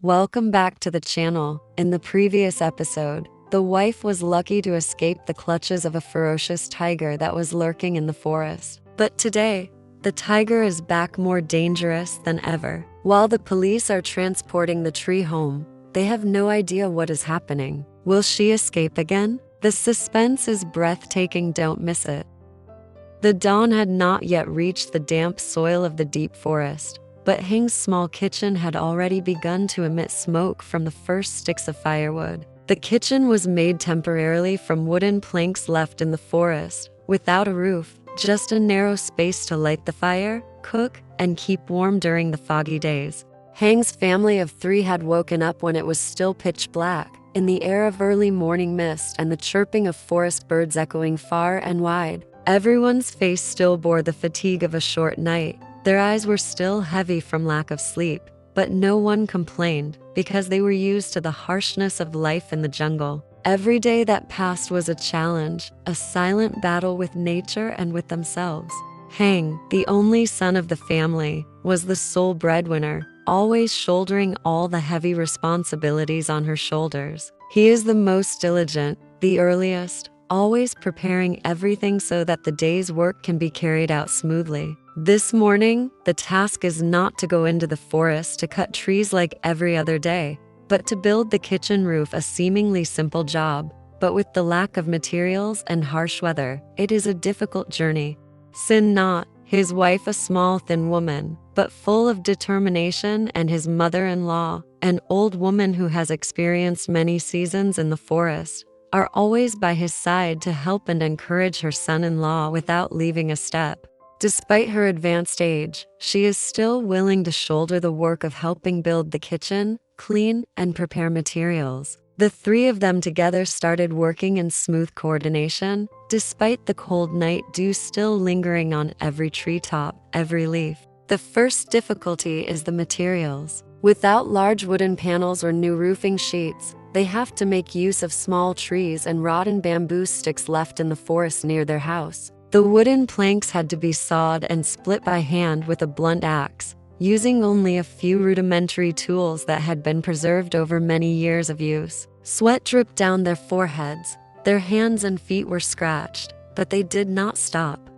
Welcome back to the channel. In the previous episode, the wife was lucky to escape the clutches of a ferocious tiger that was lurking in the forest. But today, the tiger is back more dangerous than ever. While the police are transporting the tree home, they have no idea what is happening. Will she escape again? The suspense is breathtaking, don't miss it. The dawn had not yet reached the damp soil of the deep forest, but Heng's small kitchen had already begun to emit smoke from the first sticks of firewood. The kitchen was made temporarily from wooden planks left in the forest, without a roof, just a narrow space to light the fire, cook, and keep warm during the foggy days. Heng's family of 3 had woken up when it was still pitch black, in the air of early morning mist and the chirping of forest birds echoing far and wide. Everyone's face still bore the fatigue of a short night. Their eyes were still heavy from lack of sleep, but no one complained because they were used to the harshness of life in the jungle. Every day that passed was a challenge, a silent battle with nature and with themselves. Heng, the only son of the family, was the sole breadwinner, always shouldering all the heavy responsibilities on her shoulders. He is the most diligent, the earliest, always preparing everything so that the day's work can be carried out smoothly. This morning, the task is not to go into the forest to cut trees like every other day, but to build the kitchen roof, a seemingly simple job. But with the lack of materials and harsh weather, it is a difficult journey. Sinnhat, his wife, a small thin woman, but full of determination, and his mother-in-law, an old woman who has experienced many seasons in the forest, are always by his side to help and encourage her son-in-law without leaving a step. Despite her advanced age, she is still willing to shoulder the work of helping build the kitchen, clean, and prepare materials. The 3 of them together started working in smooth coordination, despite the cold night dew still lingering on every treetop, every leaf. The first difficulty is the materials. Without large wooden panels or new roofing sheets, they have to make use of small trees and rotten bamboo sticks left in the forest near their house. The wooden planks had to be sawed and split by hand with a blunt axe, using only a few rudimentary tools that had been preserved over many years of use. Sweat dripped down their foreheads, their hands and feet were scratched, but they did not stop.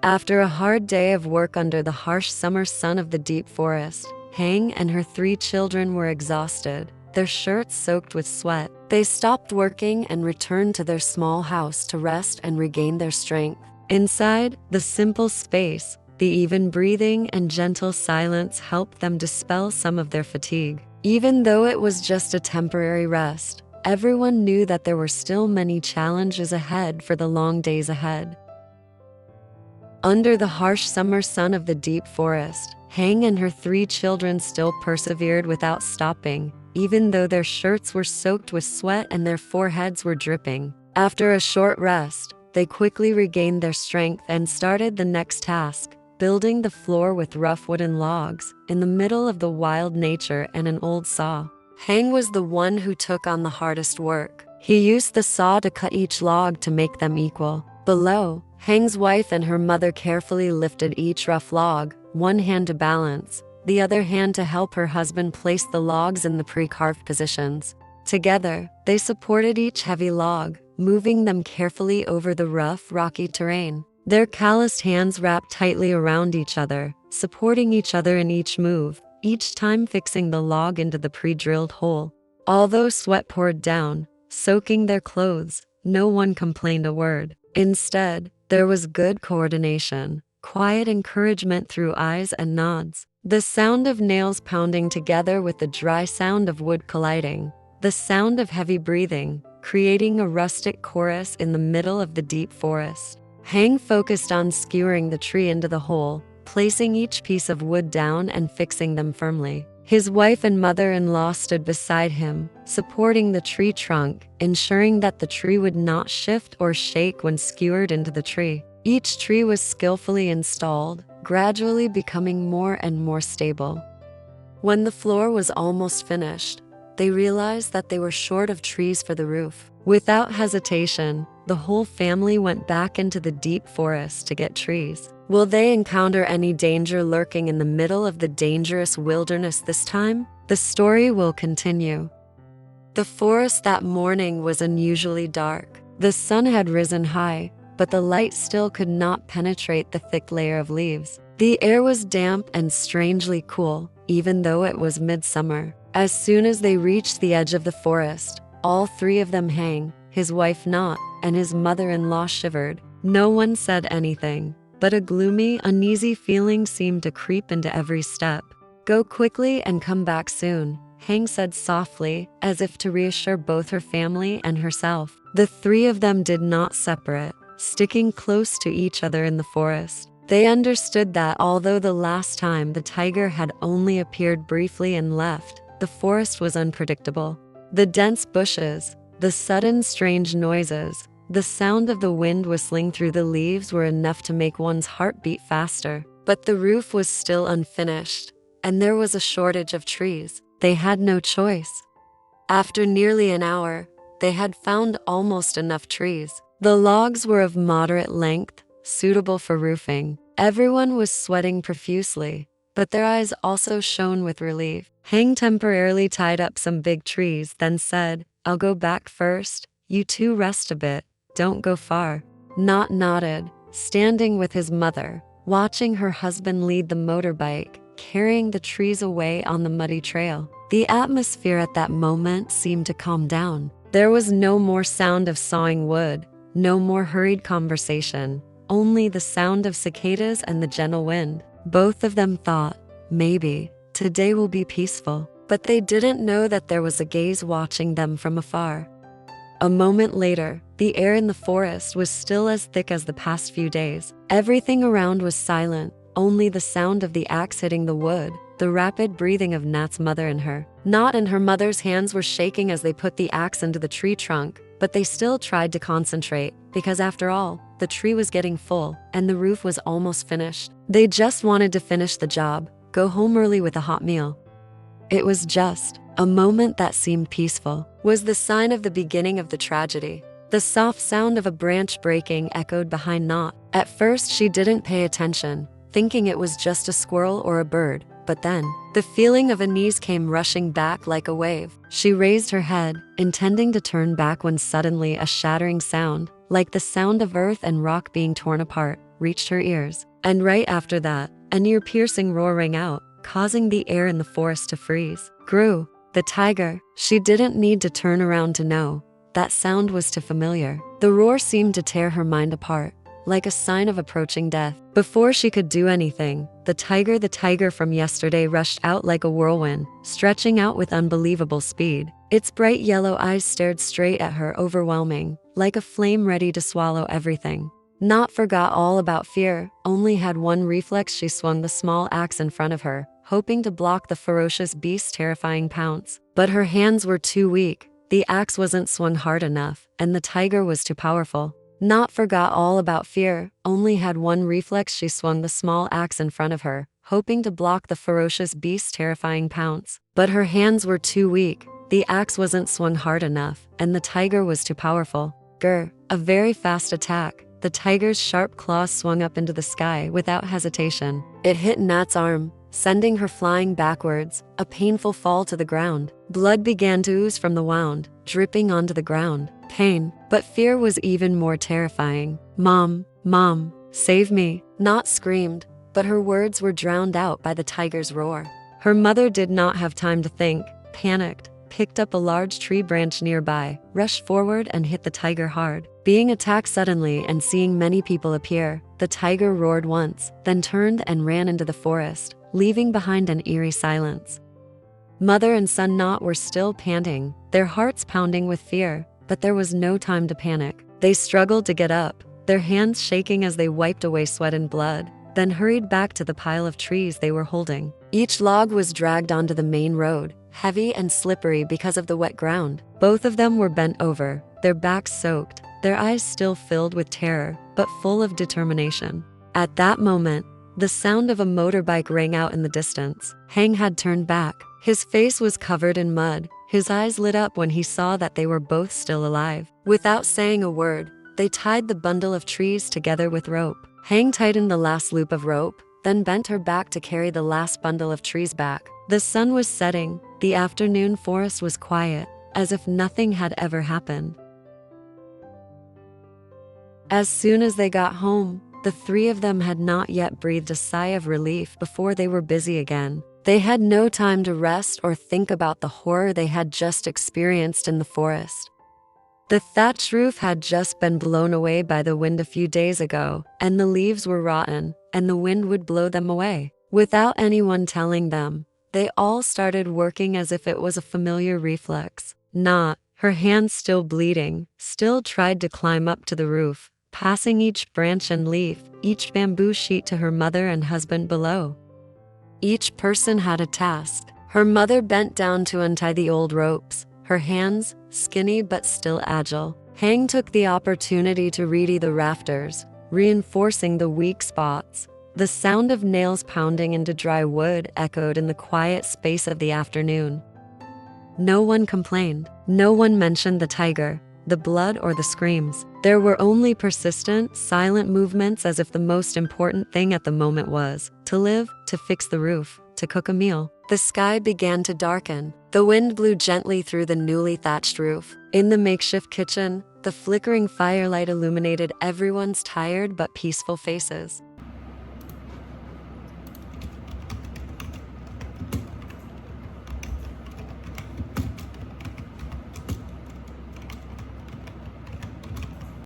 After a hard day of work under the harsh summer sun of the deep forest, Heng and her 3 children were exhausted, their shirts soaked with sweat. They stopped working and returned to their small house to rest and regain their strength. Inside, the simple space, the even breathing and gentle silence helped them dispel some of their fatigue. Even though it was just a temporary rest, everyone knew that there were still many challenges ahead for the long days ahead. Under the harsh summer sun of the deep forest, Heng and her 3 children still persevered without stopping, even though their shirts were soaked with sweat and their foreheads were dripping. After a short rest, they quickly regained their strength and started the next task, building the floor with rough wooden logs, in the middle of the wild nature and an old saw. Heng was the one who took on the hardest work. He used the saw to cut each log to make them equal. Below, Heng's wife and her mother carefully lifted each rough log, one hand to balance, the other hand to help her husband place the logs in the pre-carved positions. Together, they supported each heavy log, moving them carefully over the rough, rocky terrain. Their calloused hands wrapped tightly around each other, supporting each other in each move, each time fixing the log into the pre-drilled hole. Although sweat poured down, soaking their clothes, no one complained a word. Instead, there was good coordination, quiet encouragement through eyes and nods. The sound of nails pounding together with the dry sound of wood colliding, the sound of heavy breathing, creating a rustic chorus in the middle of the deep forest. Heng focused on skewering the tree into the hole, placing each piece of wood down and fixing them firmly. His wife and mother-in-law stood beside him, supporting the tree trunk, ensuring that the tree would not shift or shake when skewered into the tree. Each tree was skillfully installed, gradually becoming more and more stable. When the floor was almost finished, they realized that they were short of trees for the roof. Without hesitation, the whole family went back into the deep forest to get trees. Will they encounter any danger lurking in the middle of the dangerous wilderness this time? The story will continue. The forest that morning was unusually dark. The sun had risen high, but the light still could not penetrate the thick layer of leaves. The air was damp and strangely cool, even though it was midsummer. As soon as they reached the edge of the forest, all three of them Hang, his wife Nhat, and his mother-in-law shivered. No one said anything, but a gloomy, uneasy feeling seemed to creep into every step. "Go quickly and come back soon," Hang said softly, as if to reassure both her family and herself. The three of them did not separate, sticking close to each other in the forest. They understood that although the last time the tiger had only appeared briefly and left, the forest was unpredictable. The dense bushes, the sudden strange noises, the sound of the wind whistling through the leaves were enough to make one's heart beat faster. But the roof was still unfinished, and there was a shortage of trees. They had no choice. After nearly an hour, they had found almost enough trees. The logs were of moderate length, suitable for roofing. Everyone was sweating profusely, but their eyes also shone with relief. Hang temporarily tied up some big trees, then said, "I'll go back first. You two rest a bit. Don't go far." Nhat nodded, standing with his mother, watching her husband lead the motorbike, carrying the trees away on the muddy trail. The atmosphere at that moment seemed to calm down. There was no more sound of sawing wood, no more hurried conversation, only the sound of cicadas and the gentle wind. Both of them thought, maybe today will be peaceful, but they didn't know that there was a gaze watching them from afar. A moment later, the air in the forest was still as thick as the past few days. Everything around was silent, only the sound of the axe hitting the wood, the rapid breathing of Nat's mother and her. Nhat and her mother's hands were shaking as they put the axe into the tree trunk, but they still tried to concentrate, because after all, the tree was getting full, and the roof was almost finished. They just wanted to finish the job, go home early with a hot meal. It was just a moment that seemed peaceful, was the sign of the beginning of the tragedy. The soft sound of a branch breaking echoed behind Nhat. At first, she didn't pay attention, thinking it was just a squirrel or a bird, but then, the feeling of unease came rushing back like a wave. She raised her head, intending to turn back when suddenly a shattering sound, like the sound of earth and rock being torn apart, reached her ears. And right after that, an ear-piercing roar rang out, causing the air in the forest to freeze. Grew, the tiger. She didn't need to turn around to know. That sound was too familiar. The roar seemed to tear her mind apart, like a sign of approaching death. Before she could do anything, the tiger from yesterday rushed out like a whirlwind, stretching out with unbelievable speed. Its bright yellow eyes stared straight at her, overwhelming, like a flame ready to swallow everything. Nhat forgot all about fear, only had one reflex. She swung the small axe in front of her, hoping to block the ferocious beast's terrifying pounce. But her hands were too weak. The axe wasn't swung hard enough, and the tiger was too powerful. Nhat forgot all about fear, only had one reflex. She swung the small axe in front of her, hoping to block the ferocious beast's terrifying pounce. But her hands were too weak. The axe wasn't swung hard enough, and the tiger was too powerful. Grr, a very fast attack. The tiger's sharp claws swung up into the sky without hesitation. It hit Nat's arm, sending her flying backwards, a painful fall to the ground. Blood began to ooze from the wound, dripping onto the ground. Pain, but fear was even more terrifying. "Mom, Mom, save me," Nhat screamed, but her words were drowned out by the tiger's roar. Her mother did not have time to think, panicked, picked up a large tree branch nearby, rushed forward and hit the tiger hard. Being attacked suddenly and seeing many people appear, the tiger roared once, then turned and ran into the forest, leaving behind an eerie silence. Mother and son Nhat were still panting, their hearts pounding with fear, but there was no time to panic. They struggled to get up, their hands shaking as they wiped away sweat and blood, then hurried back to the pile of trees they were holding. Each log was dragged onto the main road, heavy and slippery because of the wet ground. Both of them were bent over, their backs soaked, their eyes still filled with terror, but full of determination. At that moment, the sound of a motorbike rang out in the distance. Hang had turned back. His face was covered in mud. His eyes lit up when he saw that they were both still alive. Without saying a word, they tied the bundle of trees together with rope. Hang tightened the last loop of rope, then bent her back to carry the last bundle of trees back. The sun was setting, the afternoon forest was quiet, as if nothing had ever happened. As soon as they got home, the three of them had not yet breathed a sigh of relief before they were busy again. They had no time to rest or think about the horror they had just experienced in the forest. The thatched roof had just been blown away by the wind a few days ago, and the leaves were rotten, and the wind would blow them away. Without anyone telling them, they all started working as if it was a familiar reflex. Nhat, her hands still bleeding, still tried to climb up to the roof, passing each branch and leaf, each bamboo sheet to her mother and husband below. Each person had a task. Her mother bent down to untie the old ropes, her hands skinny but still agile. Hang took the opportunity to reedy the rafters, reinforcing the weak spots. The sound of nails pounding into dry wood echoed in the quiet space of the afternoon. No one complained. No one mentioned the tiger, the blood, or the screams. There were only persistent, silent movements, as if the most important thing at the moment was to live, to fix the roof, to cook a meal. The sky began to darken. The wind blew gently through the newly thatched roof. In the makeshift kitchen, the flickering firelight illuminated everyone's tired but peaceful faces.